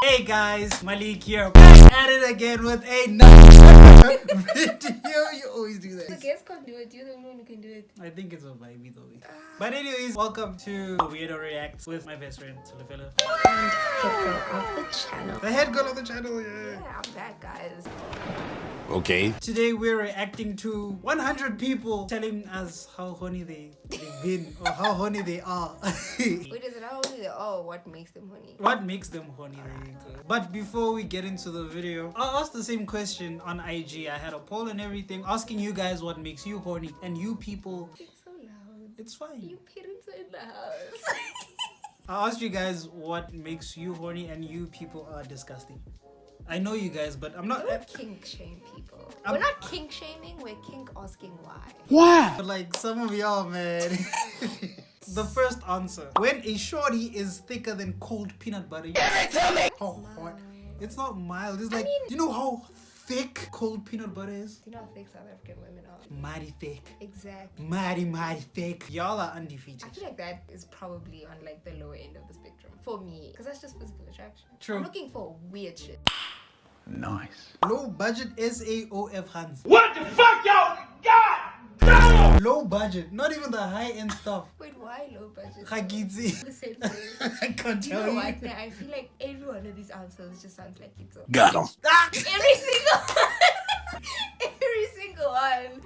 Hey guys, Malik here, back at it again with another video. You always do that. The guests can't do it. You're the only one who can do it. I think it's a vibe though. But anyways, welcome to Weirdo Reacts with my best friend, Tulifella. And head girl of the channel. The head girl of the channel, yeah. Yeah, I'm back, guys. Okay. Today we're reacting to 100 people telling us how horny they've been or how horny they are. Wait, is it how only they are? What makes them horny? What makes them horny? But before we get into the video, I asked the same question on IG. I had a poll and everything asking you guys what makes you horny, and you people, It's so loud. it's fine. You parents are in the house. I asked you guys what makes you horny, and you people are disgusting. I know you guys, but I'm not. We don't kink shame people. We're not kink shaming, we're kink asking why. Why? But like some of y'all, man. The first answer: when a shorty is thicker than cold peanut butter. How hot? It's not mild. It's like, do you know how thick cold peanut butter is? Do you know how thick South African women are? Mighty thick. Exactly. Mighty thick. Y'all are undefeated. I feel like that is probably on like the lower end of the spectrum for me, because that's just physical attraction. True. I'm looking for weird shit. Nice. Low budget SAOF hands. What the fuck, y'all? God damn! Low budget. Not even the high end stuff. Wait, why low budget? Khagidzi. The same thing. I can't You tell know you. what? Now, I feel like every one of these answers just sounds like it's a Got him. Ah! every single one. Every single one.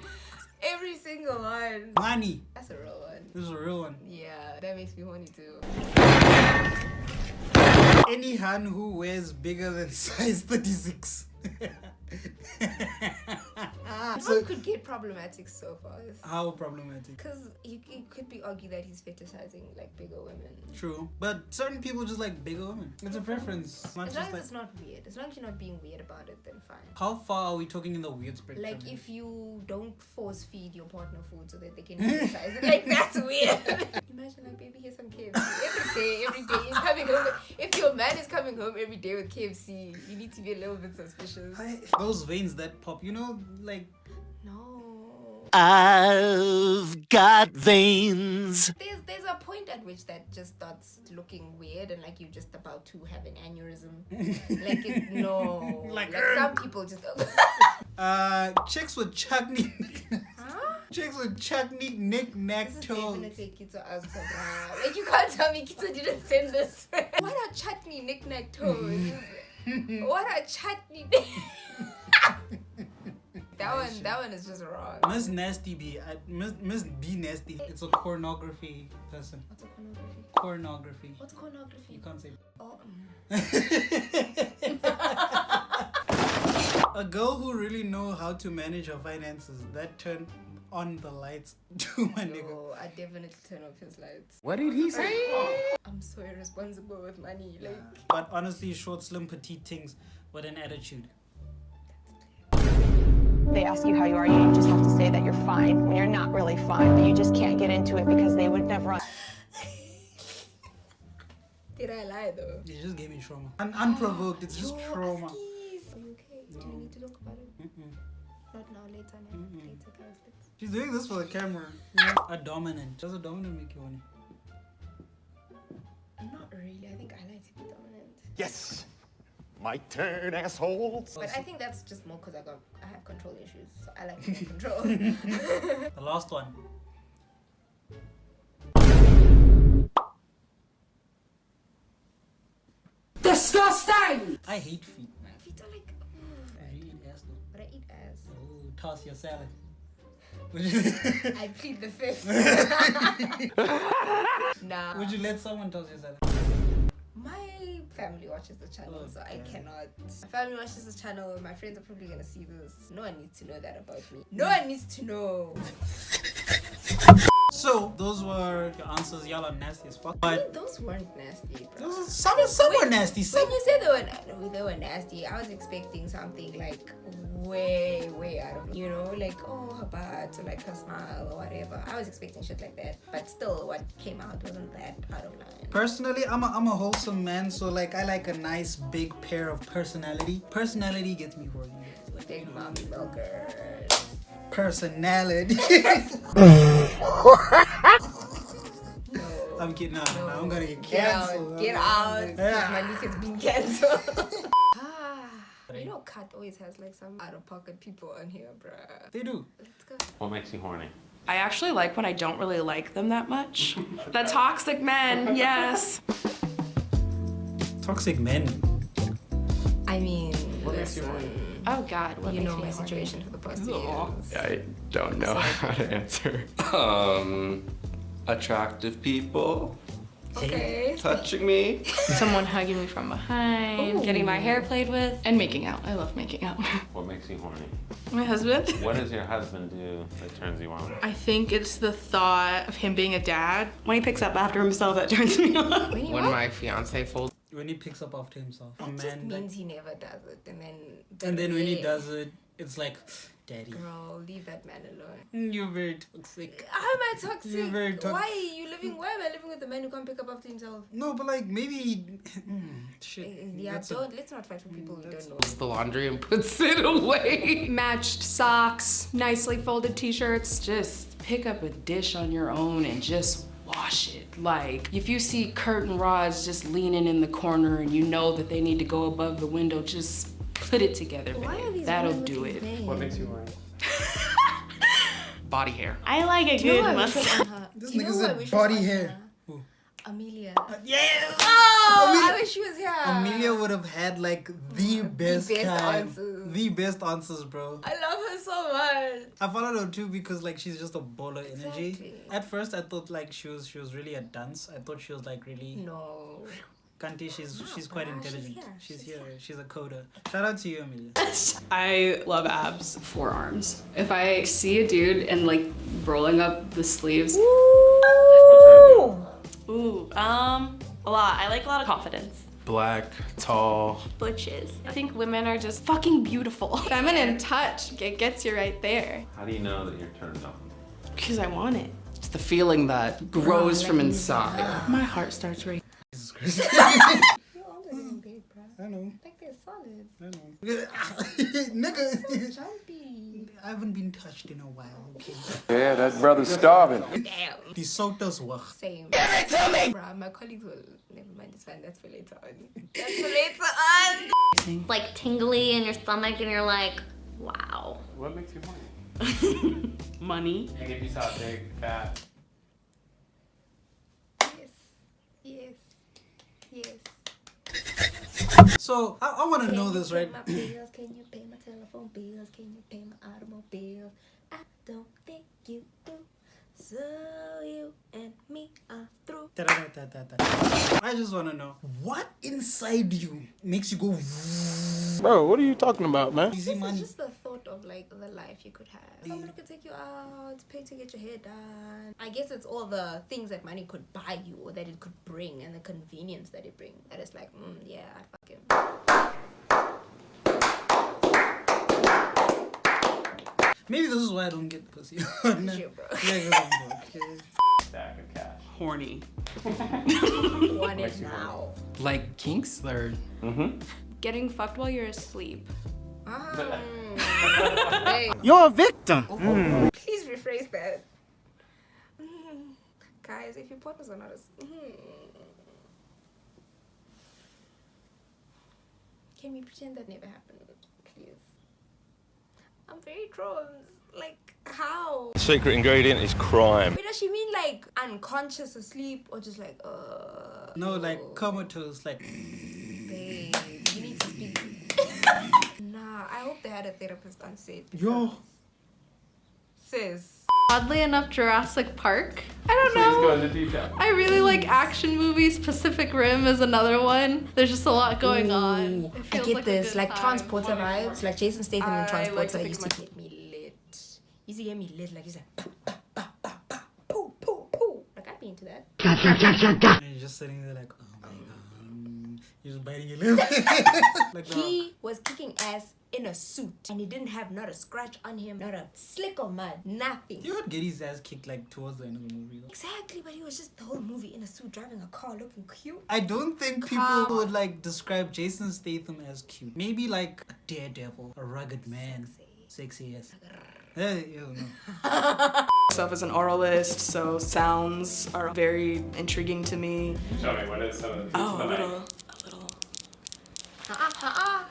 Every single one. Money. That's a real one. This is a real one. Yeah, that makes me horny too. Any han who wears bigger than size 36. One could get problematic so fast. How problematic? Because you could be argued that he's fetishizing like bigger women. True. But certain people just like bigger women. It's a preference. Not As just long as like, it's not weird. As long as you're not being weird about it, then fine. how far are we talking in the weird spectrum? Like if you don't force feed your partner food so that they can fetishize it, like that's weird. Imagine like, baby, here's some KFC every day he's coming home. If your man is coming home every day with KFC, you need to be a little bit suspicious. Those veins that pop, you know, like No. I've got veins. There's a point at which that just starts looking weird and like you're just about to have an aneurysm. Like it, no. Like, some people just chicks with chutney. huh? Chicks with chutney knick-knack This is toes. definitely Kito answer, bruh. Like you can't tell me Kito didn't send this. What are chutney knick-knack toes? What are chutney That one is just wrong. Miss Nasty B. Miss B Nasty. It's a pornography person. What's a pornography? Pornography. What's pornography? You can't say. Oh, A girl who really know how to manage her finances. That turn on the lights to my nigga. no, I definitely turn off his lights. What did he say? I'm so irresponsible with money. Like, But honestly, short, slim, petite things with an attitude. They ask you how you are, you just have to say that you're fine when you're not really fine, but you just can't get into it because they would never. did I lie though? You just gave me trauma. Unprovoked, it's just Yo, trauma. Askies. Are you okay? Do we need to talk about it? Not now, later now. Later, guys. Let's... She's doing this for the camera. A dominant. Does a dominant make you horny? Not really. I think I like to be dominant. Yes. My turn, assholes. But I think that's just more because I have control issues. So I like to have control. The last one. Disgusting! I hate feet, man. Feet are like... I eat ass though. But I eat ass. Oh, toss your salad. I plead the fifth. Nah. Would you let someone toss your salad? My family watches the channel, so I Okay. cannot. My family watches the channel. My friends are probably gonna see this. No one needs to know that about me. No one needs to know. So, those were your answers. Y'all are nasty as fuck. I mean, But those weren't nasty, bro. some were nasty. Some When you said they were nasty, I was expecting something like way out of, you know, like, oh, her butt or like her smile or whatever. I was expecting shit like that, but still what came out wasn't that out of line. Personally, I'm a wholesome man, so like I like a nice big pair of personality. Personality gets me horny. Like, Big mommy milkers. personality. No. I'm kidding. No, I'm gonna get Get cancelled. out. Get out. Yeah. Malik has been cancelled. You know, Kat always has like some out-of-pocket people on here, bruh. They do. Let's go. What makes you horny? I actually like when I don't really like them that much. The toxic men, yes. Toxic men. I mean, makes you horny? Oh God, what you makes know me my horny? situation for the past 2 years. I don't know how to answer. Attractive people Okay. touching me. Someone hugging me from behind, getting my hair played with, and making out. I love making out. What makes you horny? My husband. What does your husband do that turns you on? I think it's the thought of him being a dad. When he picks up after himself, that turns me on. When When my fiance folds. When he picks up after himself. A That just man. means he never does it, and then. And then when he does it, it's like, Daddy. Girl, leave that man alone. You're very toxic. How am I toxic? You're very toxic. Why are you living? Why am I living with a man who can't pick up after himself? No, but like maybe. Shit. Yeah, That's let's not fight for people who don't know. The laundry and puts it away. Matched socks, nicely folded t-shirts. Just pick up a dish on your own and just wash it. Like, if you see curtain rods just leaning in the corner and you know that they need to go above the window, just put it together, Why are babe. these That'll women with do these it. names? What makes you horny? Body hair. I like a Do you know good who I wish was mustache. on her? This Do you know nigga who I said wish was body on hair. her? Who? Amelia. Yes! Oh, I wish she was here. Amelia would have had like the best best time. answers. The best answers, bro. I love her so much. I followed her too because like she's just a baller energy. Exactly. At first I thought like she was really a dunce. I thought she was like really No. Kanti, she's quite bruh, intelligent. she's She's here. here. She's a coder. Shout out to you, Amelia. I love abs, forearms. If I see a dude and like rolling up the sleeves. Ooh, a lot. I like a lot of confidence. Black, tall. Butches. I think women are just fucking beautiful. Feminine touch, it gets you right there. How do you know that you're turned on? Because I want it. It's the feeling that grows from inside. My heart starts racing. Jesus Christ. You're older than big, bro. I know. Like they're solid. I know. Nigga. Jumpy. I haven't been touched in a while, okay? Yeah, that brother's starving. Damn. Die sotas wag. Same. Bruh, my colleagues will. Never mind, it's fine. That's for later on. That's for later on. Like tingly in your stomach and you're like, wow. What makes you horny? Money. And if you saw a big, fat... Yes. Yes. So I want to know this, right? Can you pay my bills? Can you pay my telephone bills? Can you pay my automobile? I don't think you do. So you and me are through. I just want to know what inside you makes you go. Bro, what are you talking about, man? Easy This money. is just the thought of like the life you could have. Someone could take you out, pay to get your hair done. I guess it's all the things that money could buy you or that it could bring and the convenience that it brings. That is like, yeah, I'd fuck him. Maybe this is why I don't get pussy. No. Sure, bro. Yeah, 'cause I'm broke, okay. Stack of cash. Horny. Want it now. Like kinks or Getting fucked while you're asleep. Hey, You're a victim. please rephrase that. Guys, if your partners are not as... Can we pretend that never happened, please? I'm very drawn. Like, how? Secret ingredient is crime. Wait, does she mean like unconscious asleep or just like, No, like comatose, like. babe, you need to speak. Nah, I hope they had a therapist on set. Yo. Sis. Oddly enough, Jurassic Park. I don't know. Go into detail. I really like action movies. Pacific Rim is another one. There's just a lot going on. It I feels get like a this, good like time. Transporter vibes, like Jason Statham in I like Transporter to used to think get me lit. Used to get me lit, like he's like, poo, poo, poo. Like I'd be into that. And you're just sitting there like, oh my god. You're just biting your lip. Like, He was kicking ass in a suit and he didn't have not a scratch on him, not a slick of mud, nothing. you would get his ass kicked like towards the end of the movie. Though. Exactly, but he was just the whole movie in a suit driving a car looking cute. I don't think people would like describe Jason Statham as cute. Maybe like a daredevil, a rugged man. Sexy, yes. You know. Myself as an oralist, so sounds are very intriguing to me. Show me, what is some of the Oh, a little.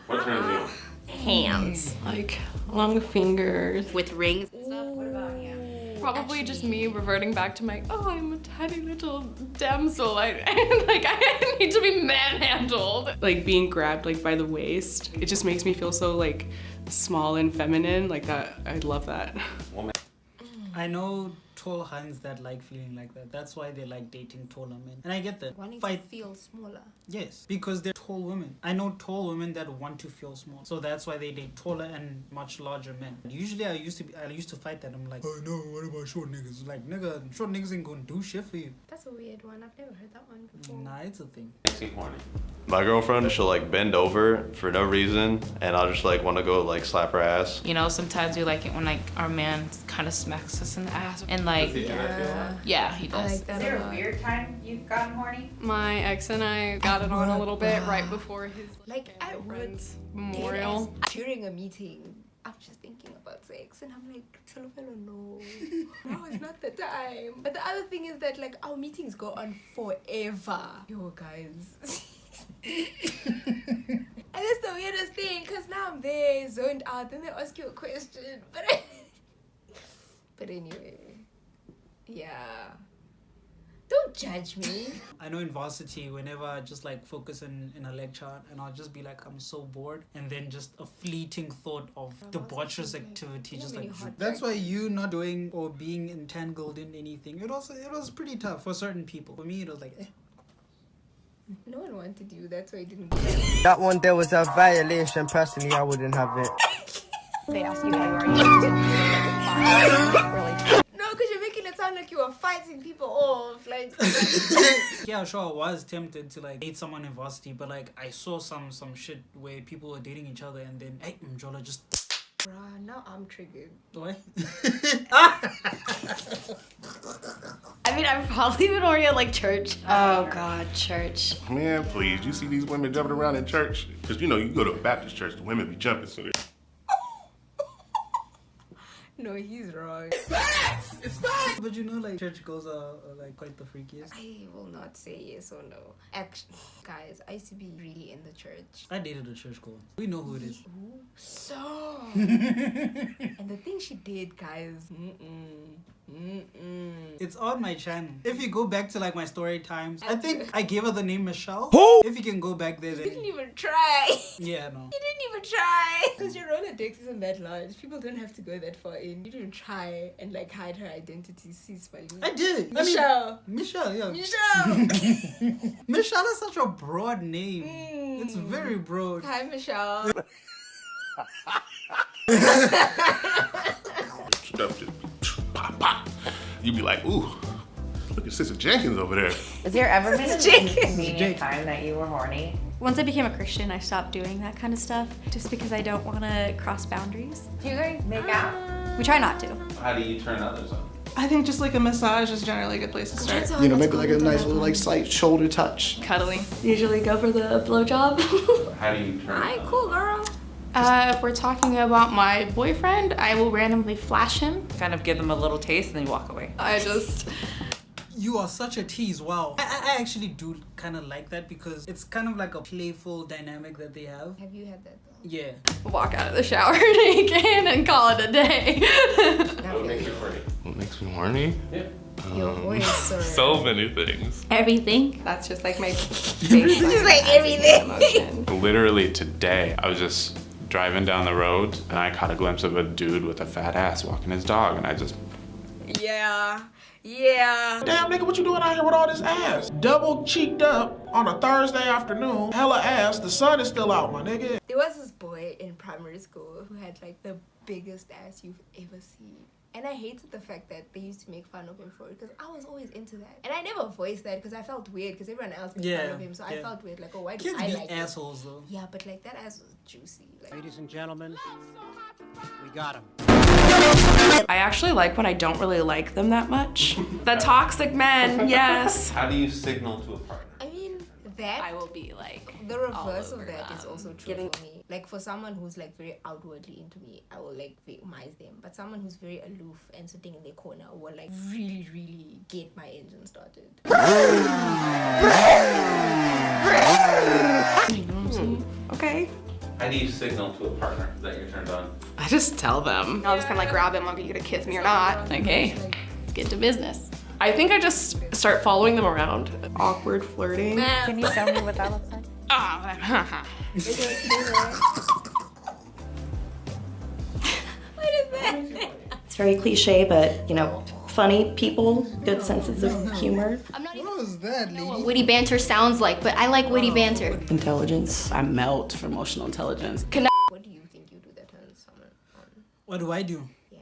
What turns you? Hands. Like long fingers. With rings and stuff. What about you? Probably just me reverting back to my, oh, I'm a tiny little damsel. I need to be manhandled. Like being grabbed like by the waist. It just makes me feel so like small and feminine. Like that, I love that. I know tall Huns that like feeling like that. That's why they like dating taller men. And I get that. Wanting to feel smaller. Yes, because they're tall women. I know tall women that want to feel small. So that's why they date taller and much larger men. Usually I used to fight that. I'm like, oh no, what about short niggas? Like, nigga, short niggas ain't gonna do shit for you. That's a weird one. I've never heard that one before. Nah, it's a thing. Horny. My girlfriend, she'll like bend over for no reason, and I'll just like want to go like slap her ass. You know, sometimes we like it when like our man kind of smacks us in the ass, and like yeah, he does. Like that. Is there a weird time you've gotten horny? My ex and I got it on a little bit right before his Like at work memorial. during a meeting. I'm just thinking about sex and I'm like, Chalofelo, no. Now is not the time. But the other thing is that like our meetings go on forever. Yo guys. And that's the weirdest thing because now I'm there zoned out, then they ask you a question. But anyway. Yeah. Don't judge me. I know in varsity, whenever I just like focus in a lecture and I'll just be like, I'm so bored. And then just a fleeting thought of the botcher's activity just like... That's why you not doing or being entangled in anything, it was pretty tough for certain people. For me, it was like, eh. No one wanted you, that's why I didn't. That one there was a violation. Personally, I wouldn't have it. They ask you how you are, really. No, because you're making it sound like you were fighting people off. Like, yeah, sure, I was tempted to like date someone in varsity, but like I saw some shit where people were dating each other and then, hey, Mjola just... bruh, now I'm triggered. What? I mean, I've probably been horny at like church. Oh God, church. Man, please, you see these women jumping around in church? Because you know, you go to a Baptist church, the women be jumping, so No, he's wrong. It's facts! It's facts! But you know, like, church girls are like quite the freakiest. I will not say yes or no. Actually, guys, I used to be really in the church. I dated a church girl. We know who it is. So. And the thing she did, guys. It's on my channel. If you go back to like my story times, I think I gave her the name Michelle. Who? If you can go back there, You then... didn't even try. Yeah, no. You didn't even try. Because your Rolodex isn't that large. People don't have to go that far in. You didn't try and like hide her identity. I did. Michelle. Michelle, yeah. Michelle. Michelle is such a broad name. It's very broad. Hi, Michelle. stuff just pop, pop. You be like, ooh, look at Sister Jenkins over there. Has there ever been an inconvenient time that you were horny? Once I became a Christian, I stopped doing that kind of stuff just because I don't want to cross boundaries. Do you guys make out? We try not to. How do you turn others on? I think just like a massage is generally a good place to start. You know, maybe like a nice little like slight shoulder touch. Cuddling. Usually go for the blowjob. How do you turn Alright, cool, girl. If we're talking about my boyfriend, I will randomly flash him. Kind of give them a little taste and then you walk away. You are such a tease, wow. I actually do kind of like that because it's kind of like a playful dynamic that they have. Have you had that though? Yeah. Walk out of the shower naked and call it a day. What makes you horny? What makes me horny? Yeah. Your voice, sir. So many things. Everything. That's just like my It's just like everything. Literally today, I was just driving down the road and I caught a glimpse of a dude with a fat ass walking his dog and I just... Yeah. Damn, nigga, what you doing out here with all this ass? Double cheeked up on a Thursday afternoon, hella ass, the sun is still out, my nigga. There was this boy in primary school who had like the biggest ass you've ever seen. And I hated the fact that they used to make fun of him for it because I was always into that. And I never voiced that because I felt weird because everyone else made fun of him. So I felt weird, like, oh, why do Kids I be like assholes though. Yeah, but like that ass was juicy. Like, Ladies and gentlemen, we got him. I actually like when I don't really like them that much. The toxic men, yes. How do you signal to a partner? I mean, that I will be like the reverse of that is also true Getting- for me. Like for someone who's like very outwardly into me, I will like victimize them. But someone who's very aloof and sitting in their corner will like really, really get my engine started. Okay. How do you signal to a partner that you're turned on? I just tell them. I'll just kind of like grab him. Are you gonna kiss me or not? Okay, let's get to business. I think I just start following them around. Awkward flirting. Can you show me what that looks like? What is that? It's very cliche, but you know, funny people, good senses of humor. What was that, lady? Witty banter sounds like, but I like witty banter. Intelligence. I melt for emotional intelligence. What do you think you do that turns someone on? What do I do? Yeah.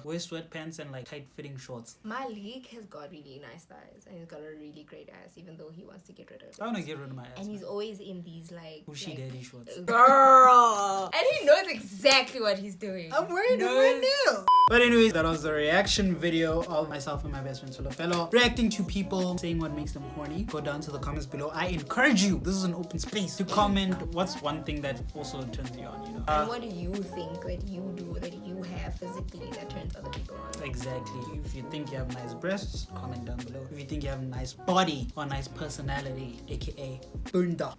Wear sweatpants and like tight-fitting shorts. Malik has got really nice thighs and he's got a really great ass, even though he wants to get rid of it. I want to get rid of my ass. And he's always in these like Bushy daddy shorts. Girl! And he knows exactly what he's doing. I'm wearing it right now. But anyways, that was the reaction video of myself and my best friend Fellow reacting to people saying what makes them horny. Go down to the comments below. I encourage you, this is an open space, to comment what's one thing that also turns you on, you know. And what do you think that you do, that you have physically that turns other people on? Exactly. If you think you have nice breasts, comment down below. If you think you have a nice body or nice personality, aka bunda,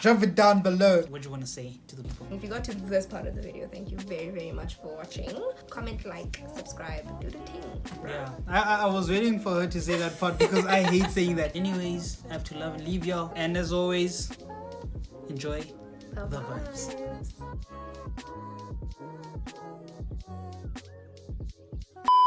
drop it down below. What do you want to say to the people? If you got to this part of the video, thank you very, very much for watching. Comment, like, subscribe, do the thing. Yeah, I was waiting for her to say that part because I hate saying that. Anyways, I have to love and leave y'all. And as always, enjoy the vibes.